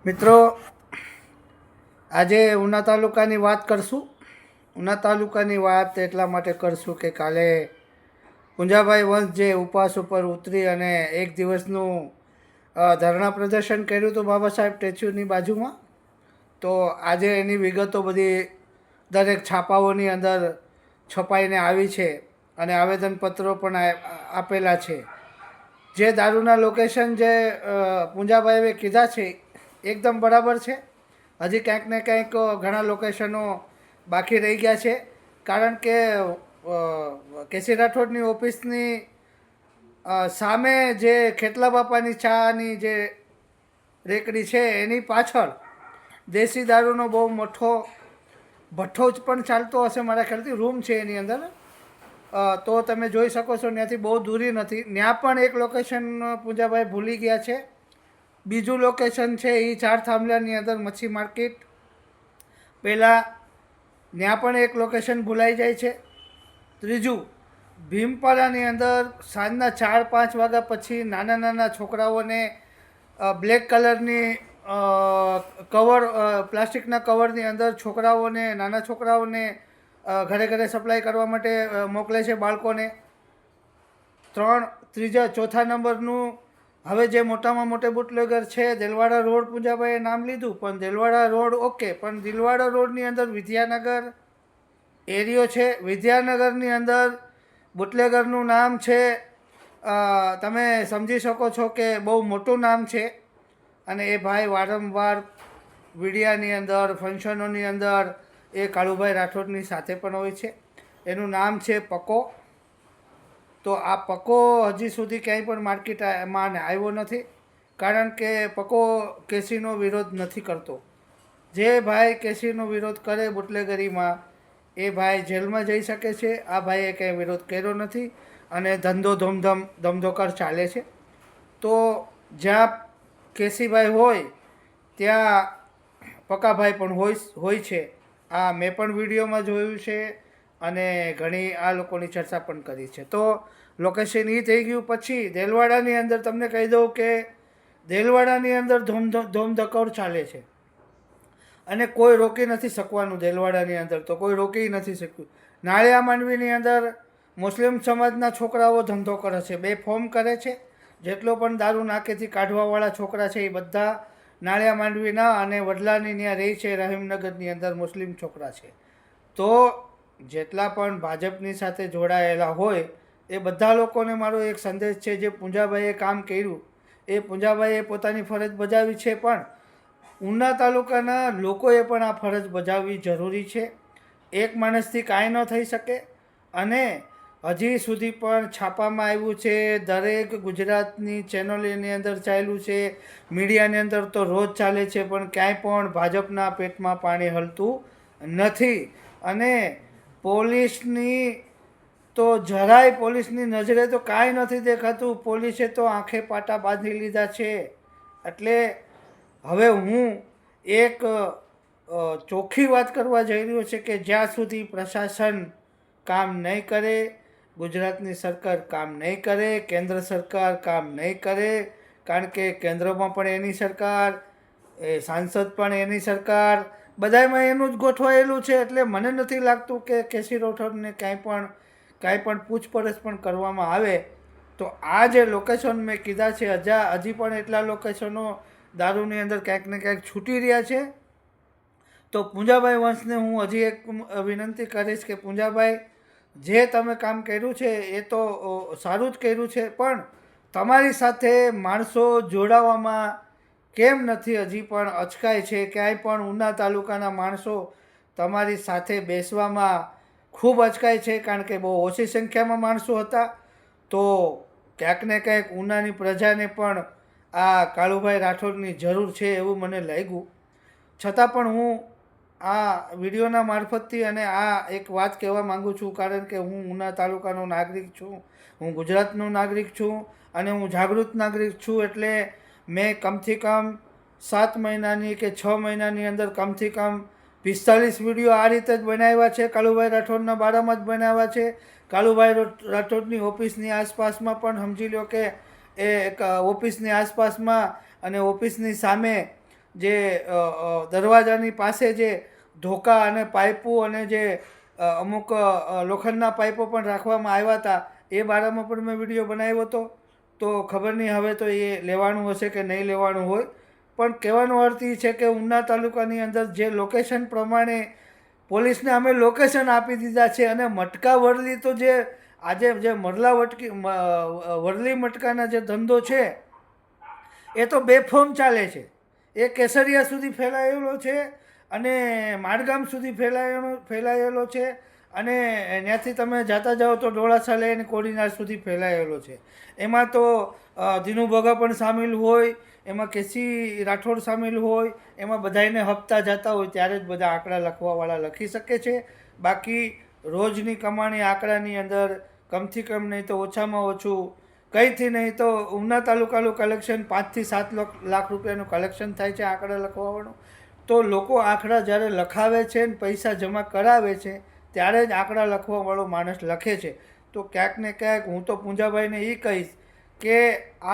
મિત્રો, આજે ઉના તાલુકાની વાત કરશું. ઉના તાલુકાની વાત એટલા માટે કરશું કે કાલે પુંજાભાઈ વંશ જે ઉપવાસ ઉપર ઉતરી અને એક દિવસનું ધરણા પ્રદર્શન કર્યું હતું બાબા સાહેબ સ્ટેચ્યુની બાજુમાં. તો આજે એની વિગતો બધી દરેક છાપાઓની અંદર છપાઈને આવી છે અને આવેદનપત્રો પણ આપેલા છે. જે દારૂના લોકેશન જે પુંજાભાઈએ કીધા છે એકદમ બરાબર છે. હજી ક્યાંક ને ક્યાંક ઘણા લોકેશનો બાકી રહી ગયા છે, કારણ કે કેસી રાઠોડની ઓફિસની સામે જે ખેતલા બાપાની ચાની જે રેકડી છે એની પાછળ દેશી દારૂનો બહુ મોટો ભઠ્ઠો જ પણ ચાલતો હશે, મારા ખ્યાલથી રૂમ છે એની અંદર. તો તમે જોઈ શકો છો, ત્યાંથી બહુ દૂરી નથી. ત્યાં પણ એક લોકેશન પૂજાભાઈ ભૂલી ગયા છે. બીજું લોકેશન છે એ ચાર થાંભલાની અંદર મચ્છી માર્કેટ, પહેલાં ત્યાં પણ એક લોકેશન ભૂલાઈ જાય છે. ત્રીજું, ભીમપાડાની અંદર સાંજના 4-5 વાગ્યા પછી નાના નાના છોકરાઓને બ્લેક કલરની કવર, પ્લાસ્ટિકના કવરની અંદર છોકરાઓને, નાના છોકરાઓને ઘરે ઘરે સપ્લાય કરવા માટે મોકલે છે બાળકોને. ચોથા નંબરનું, હવે જે મોટામાં મોટે બુટલેગર છે દેલવાડા રોડ, પૂંજાભાઈએ નામ લીધું, પણ દેલવાડા રોડ ઓકે, પણ દિલવાડા રોડની અંદર વિદ્યાનગર એરિયો છે. વિદ્યાનગરની અંદર બુટલેગરનું નામ છે, તમે સમજી શકો છો કે બહુ મોટું નામ છે. અને એ ભાઈ વારંવાર મીડિયાની અંદર, ફંક્શનોની અંદર એ કાળુભાઈ રાઠોડની સાથે પણ હોય છે. એનું નામ છે પકો. તો આ પકો હજી સુધી ક્યાંય પણ માર્કેટમાં આવ્યો નથી, કારણ કે પકો કેસીનો વિરોધ નથી કરતો. જે ભાઈ કેસીનો વિરોધ કરે બુટલેગરીમાં, એ ભાઈ જેલમાં જઈ શકે છે. આ ભાઈએ કંઈ વિરોધ કર્યો નથી અને ધંધો ધમધોકાર ચાલે છે. તો જ્યાં કેસીભાઈ હોય ત્યાં પકાભાઈ પણ હોય છે. આ મેં પણ વિડીયોમાં જોયું છે અને ઘણી આ લોકોની ચર્ચા પણ કરી છે. તો લોકેશન એ થઈ ગયું. પછી દેલવાડાની અંદર તમને કહી દઉં કે દેલવાડાની અંદર ધોમધકોર ચાલે છે અને કોઈ રોકી નથી શકવાનું. દેલવાડાની અંદર તો કોઈ રોકી નથી શક્યું. નાળિયા માંડવીની અંદર મુસ્લિમ સમાજના છોકરાઓ ધંધો કરે છે, બેફોર્મ કરે છે. જેટલો પણ દારૂ નાકેથી કાઢવાવાળા છોકરા છે એ બધા નાળિયા માંડવીના અને વડલાની ત્યાં રહે છે. રહીમનગરની અંદર મુસ્લિમ છોકરા છે. તો જેટલા પણ ભાજપની સાથે જોડાયેલા હોય એ બધા લોકોને મારો એક સંદેશ છે, જે પૂંજાભાઈએ કામ કર્યું એ પૂંજાભાઈએ પોતાની ફરજ બજાવી છે, પણ ઉના તાલુકાના લોકોએ પણ આ ફરજ બજાવવી જરૂરી છે. એક માણસથી કાંઈ ન થઈ શકે. અને હજી સુધી પણ છાપામાં આવ્યું છે, દરેક ગુજરાતની ચેનલોની અંદર ચાલ્યું છે, મીડિયાની અંદર તો રોજ ચાલે છે, પણ ક્યાંય પણ ભાજપના પેટમાં પાણી હલતું નથી. અને પોલીસની તો જરાય, પોલીસની નજરે તો કાંઈ નથી દેખાતું. પોલીસે તો આંખે પાટા બાંધી લીધા છે. એટલે હવે હું એક ચોખ્ખી વાત કરવા જઈ રહ્યો છે કે જ્યાં સુધી પ્રશાસન કામ નહીં કરે, ગુજરાતની સરકાર કામ નહીં કરે, કેન્દ્ર સરકાર કામ નહીં કરે, કારણ કે કેન્દ્રમાં પણ એની સરકાર, એ સાંસદ પણ એની સરકાર, બધામાં એનું જ ગોઠવાયેલું છે. એટલે મને નથી લાગતું કે કેસી રાઠોડને કાંઈ પણ પૂછપરછ પણ કરવામાં આવે. તો આ જે લોકેશન મેં કીધા છે, હજી પણ એટલા લોકેશનો દારૂની અંદર ક્યાંક ને ક્યાંક છૂટી રહ્યા છે. તો પૂંજાભાઈ વંશને હું હજી એક વિનંતી કરીશ કે પૂંજાભાઈ, જે તમે કામ કર્યું છે એ તો સારું જ કર્યું છે, પણ તમારી સાથે માણસો જોડાવામાં કેમ નથી હજી પણ અચકાય છે. ક્યાંય પણ ઉના તાલુકાના માણસો તમારી સાથે બેસવામાં ખૂબ અચકાય છે, કારણ કે બહુ ઓછી સંખ્યામાં માણસો હતા. તો ક્યાંક ને ક્યાંક ઉનાની પ્રજાને પણ આ કાળુભાઈ રાઠોડની જરૂર છે એવું મને લાગ્યું. છતાં પણ હું આ વિડીયોના મારફતથી અને આ એક વાત કહેવા માગું છું, કારણ કે હું ઉના તાલુકાનો નાગરિક છું, હું ગુજરાતનો નાગરિક છું અને હું જાગૃત નાગરિક છું. એટલે મેં કમથી કમ 7 મહિનાની કે 6 મહિનાની અંદર કમથી કમ 45 વિડીયો આ રીતે જ બનાવ્યા છે. કાળુભાઈ રાઠોડના બારામાં જ બનાવ્યા છે. કાળુભાઈ રાઠોડની ઓફિસની આસપાસમાં પણ સમજી લો કે એ એક ઓફિસની આસપાસમાં અને ઓફિસની સામે જે દરવાજાની પાસે જે ધોકા અને પાઇપો અને જે અમુક લોખંડના પાઇપો પણ રાખવામાં આવ્યા હતા એ બારામાં પણ મેં વિડીયો બનાવ્યો હતો. તો ખબર નહીં હવે તો એ લેવાનું હશે કે નહીં લેવાનું હોય, પણ કહેવાનો અર્થ એ છે કે ઉના તાલુકાની અંદર જે લોકેશન પ્રમાણે પોલીસને અમે લોકેશન આપી દીધા છે અને મટકા વરલી તો જે આજે જે વરલી મટકાના જે ધંધો છે એ તો બેફામ ચાલે છે. એ કેસરિયા સુધી ફેલાયેલો છે અને માડગામ સુધી ફેલાયેલો છે અને ત્યાંથી તમે જાતા જાઓ તો ડોળાસા લઈને કોડીનાર સુધી ફેલાયેલો છે. એમાં તો ધીનુ ભગા પણ સામેલ હોય, એમાં કેસી રાઠોડ સામેલ હોય, એમાં બધાને હપ્તા જતા હોય ત્યારે જ બધા આંકડા લખવાવાળા લખી શકે છે. બાકી રોજની કમાણી આંકડાની અંદર કમથી કમ નહીં તો ઓછામાં ઓછું કંઈથી નહીં તો ઉના તાલુકાનું કલેક્શન 5 થી 7 લાખ રૂપિયાનું કલેક્શન થાય છે આંકડા લખવાવાળું. તો લોકો આંકડા જ્યારે લખાવે છે ને પૈસા જમા કરાવે છે ત્યારે જ આંકડા લખવાવાળો માણસ લખે છે. તો ક્યાંક ને ક્યાંક હું તો પૂંજાભાઈને એ કહીશ કે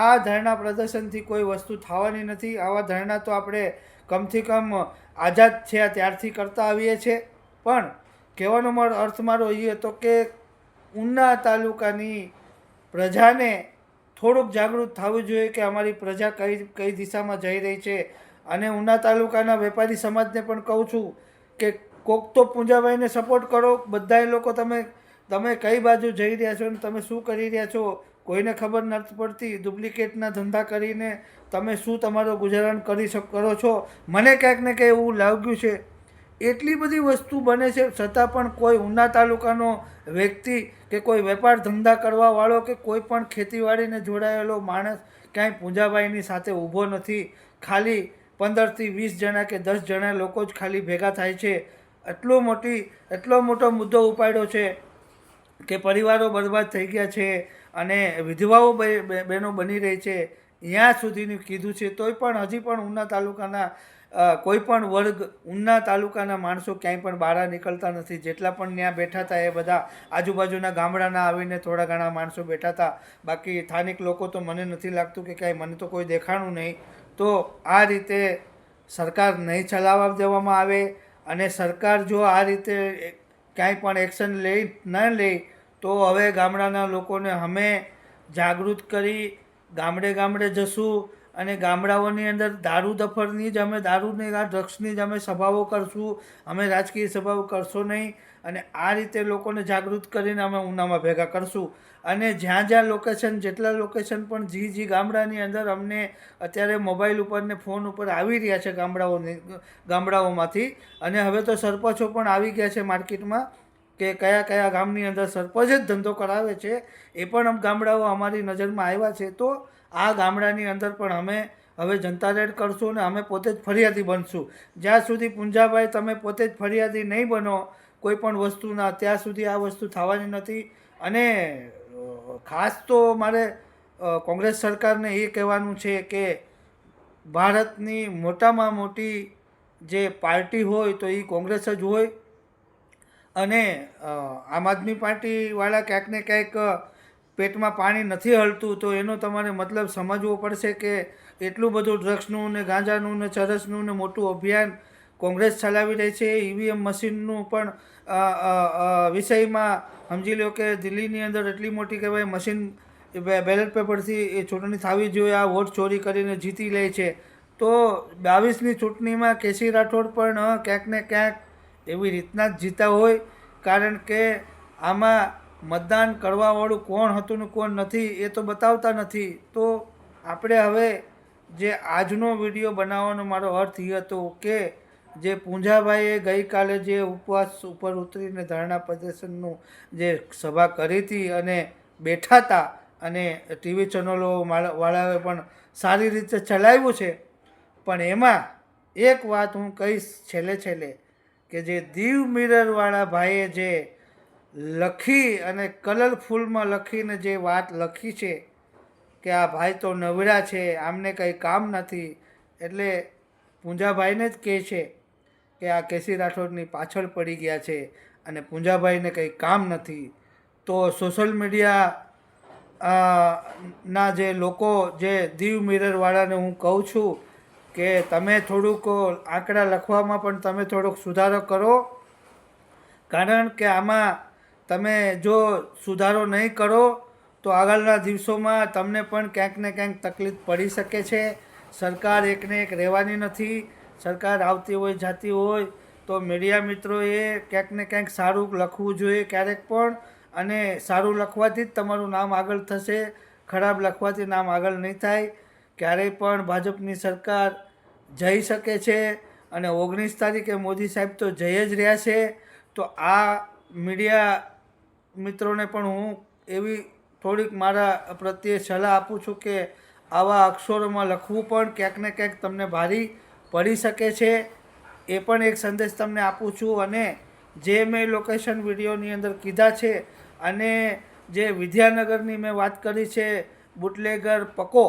આ ધરણા પ્રદર્શનથી કોઈ વસ્તુ થવાની નથી. આવા ધરણા તો આપણે કમથી કમ આઝાદ થયા ત્યારથી કરતા આવીએ છીએ. પણ કહેવાનો અર્થ મારો એ હતો કે ઉના તાલુકાની પ્રજાને થોડુંક જાગૃત થવું જોઈએ કે અમારી પ્રજા કઈ દિશામાં જઈ રહી છે. અને ઉના તાલુકાના વેપારી સમાજને પણ કહું છું કે કોક તો પૂંજાભાઈને સપોર્ટ કરો. બધાય લોકો તમે કઈ બાજુ જઈ રહ્યા છો અને તમે શું કરી રહ્યા છો કોઈને ખબર નથી પડતી. ડુપ્લિકેટના ધંધા કરીને તમે શું તમારો ગુજરાન કરો છો. મને ક્યાંક ને ક્યાંક એવું લાગ્યું છે એટલી બધી વસ્તુ બને છે છતાં પણ કોઈ ઉના તાલુકાનો વ્યક્તિ કે કોઈ વેપાર ધંધા કરવાવાળો કે કોઈ પણ ખેતીવાડીને જોડાયેલો માણસ ક્યાંય પૂંજાભાઈની સાથે ઊભો નથી. ખાલી 15 થી 20 જણા કે 10 જણા લોકો જ ખાલી ભેગા થાય છે. એટલો મોટો મુદ્દો ઉપાડ્યો છે કે પરિવારો બરબાદ થઈ ગયા છે અને વિધવાઓ બહેનો બની રહી છે ત્યાં સુધીનું કીધું છે. તોય પણ હજી પણ ઉના તાલુકાના કોઈ પણ વર્ગ ઉના તાલુકાના માણસો ક્યાંય પણ બહાર નીકળતા નથી. જેટલા પણ ત્યાં બેઠા હતા એ બધા આજુબાજુના ગામડાના આવીને થોડા ઘણા માણસો બેઠા હતા. બાકી સ્થાનિક લોકો તો મને નથી લાગતું કે કાંઈ મને તો કોઈ દેખાણું નહીં. તો આ રીતે સરકાર નહીં ચલાવવા દેવામાં આવે અને સરકાર જો આ રીતે ક્યાંય પણ એક્શન ન લે તો હવે ગામડાના લોકોને અમે જાગૃત કરી ગામડે જશું અને ગામડાઓની અંદર દારૂ દફરની જ અમે દારૂની આ ડ્રગ્સની જ અમે સભાઓ કરશું. અમે રાજકીય સભાઓ કરશો નહીં અને આ રીતે લોકોને જાગૃત કરીને અમે ઉનામાં ભેગા કરશું. અને જ્યાં લોકેશન જેટલા લોકેશન પણ જી ગામડાની અંદર અમને અત્યારે મોબાઈલ ઉપર ને ફોન ઉપર આવી રહ્યા છે ગામડાઓમાંથી. અને હવે તો સરપંચો પણ આવી ગયા છે માર્કેટમાં કે કયા ગામની અંદર સરપંચ જ ધંધો કરાવે છે એ પણ ગામડાઓ અમારી નજરમાં આવ્યા છે. તો આ ગામડાની અંદર પણ અમે હવે જનતા રેડ કરશું અને અમે પોતે જ ફરિયાદી બનશું. જ્યાં સુધી પૂંજાભાઈ તમે પોતે જ ફરિયાદી નહીં બનો કોઈ પણ વસ્તુના ત્યાં સુધી આ વસ્તુ થવાની નથી. અને ખાસ તો મારે કોંગ્રેસ સરકારને એ કહેવાનું છે કે ભારતની મોટામાં મોટી જે પાર્ટી હોય તો એ કોંગ્રેસ જ હોય. અને આમ આદમી પાર્ટીવાળા ક્યાંક ને ક્યાંક પેટમાં પાણી નથી હલતું તો એનો તમારે મતલબ સમજવો પડશે કે એટલું બધું ડ્રગ્સનું ને ગાંજાનું ને ચરસનું ને મોટું અભિયાન કોંગ્રેસ ચલાવી રહી છે. ઈવીએમ મશીનનું પણ વિષયમાં સમજી લો કે દિલ્હીની અંદર એટલી મોટી કહેવાય મશીન બેલેટ પેપરથી એ ચૂંટણી થવી જોઈએ. આ વોટ ચોરી કરીને જીતી લે છે. તો 22ની ચૂંટણીમાં કેસી રાઠોડ પણ ક્યાંક ને ક્યાંક એવી રીતના જ જીતા હોય. કારણ કે આમાં મતદાન કરવાવાળું કોણ હતું ને કોણ નથી એ તો બતાવતા નથી. તો આપણે હવે જે આજનો વિડીયો બનાવવાનો મારો અર્થ એ હતો કે જે પૂંજાભાઈએ ગઈકાલે જે ઉપવાસ ઉપર ઉતરીને ધરણા પ્રદર્શનનું જે સભા કરી હતી અને બેઠા હતા અને ટીવી ચેનલો વાળાએ પણ સારી રીતે ચલાવ્યું છે. પણ એમાં એક વાત હું કહીશ છેલ્લે કે જે દીવ મિરરવાળા ભાઈએ જે લખી અને કલરફુલમાં લખીને જે વાત લખી છે કે આ ભાઈ તો નવરા છે આમને કંઈ કામ નથી. એટલે પૂંજાભાઈને જ કહે છે કે આ કેસી રાઠોડની પાછળ પડી ગયા છે અને પૂંજાભાઈને કંઈ કામ નથી. તો સોશિયલ મીડિયા ના જે લોકો જે દીવ મિરરવાળાને હું કહું છું કે તમે થોડુંક આંકડા લખવામાં પણ તમે થોડોક સુધારો કરો, કારણ કે આમાં તમે જો સુધારો નહીં કરો તો આગળના દિવસોમાં તમને પણ ક્યાંક ને ક્યાંક તકલીફ પડી શકે છે. સરકાર એકને એક રહેવાની નથી. સરકાર આવતી હોય જાતી હોય તો મીડિયા મિત્રોએ ક્યાંક ને ક્યાંક સારું લખવું જોઈએ ક્યારેક પણ, અને સારું લખવાથી જ તમારું નામ આગળ થશે. ખરાબ લખવાથી નામ આગળ નહીં થાય. ક્યારેય પણ ભાજપની સરકાર જઈ શકે છે, અને 19 તારીખે મોદી સાહેબ તો જઈ જ રહ્યા છે. તો આ મીડિયા મિત્રોને પણ હું એવી થોડીક મારા પ્રત્યે સલાહ આપું છું કે આવા અક્ષરોમાં લખવું પણ ક્યાંક ને ક્યાંક તમને ભારી પડી શકે છે. એ પણ એક સંદેશ તમને આપું છું. અને જે મેં લોકેશન વિડીયોની અંદર કીધા છે, અને જે વિદ્યાનગરની મેં વાત કરી છે, બુટલેગર પકો,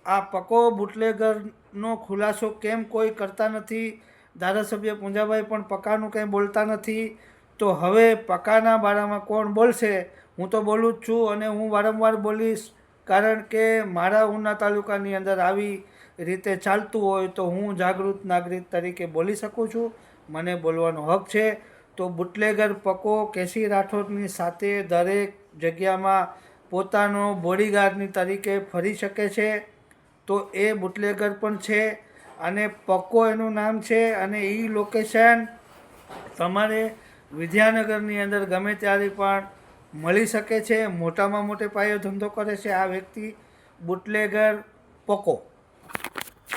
આ પકો બુટલેગરનો ખુલાસો કેમ કોઈ કરતા નથી? ધારાસભ્ય પૂંજાભાઈ પણ પકાનું કંઈ બોલતા નથી. તો હવે પકાના બારામાં કોણ બોલશે? હું તો બોલું જ છું, અને હું વારંવાર બોલીશ, કારણ કે મારા ઉના તાલુકાની અંદર આવી રીતે ચાલતું હોય તો હું જાગૃત નાગરિક તરીકે બોલી શકું છું. મને બોલવાનો હક છે. તો બુટલેગર પકો કેસી રાઠોડની સાથે દરેક જગ્યામાં પોતાનો બોડીગાર્ડની તરીકે ફરી શકે છે. તો એ બુટલેગર પણ છે, અને પક્કો એનું નામ છે. અને એ લોકેશન તમારે વિદ્યાનગરની અંદર ગમે ત્યારે પણ મળી શકે છે. મોટામાં મોટે પાયે ધંધો કરે છે આ વ્યક્તિ બુટલેગર પકો.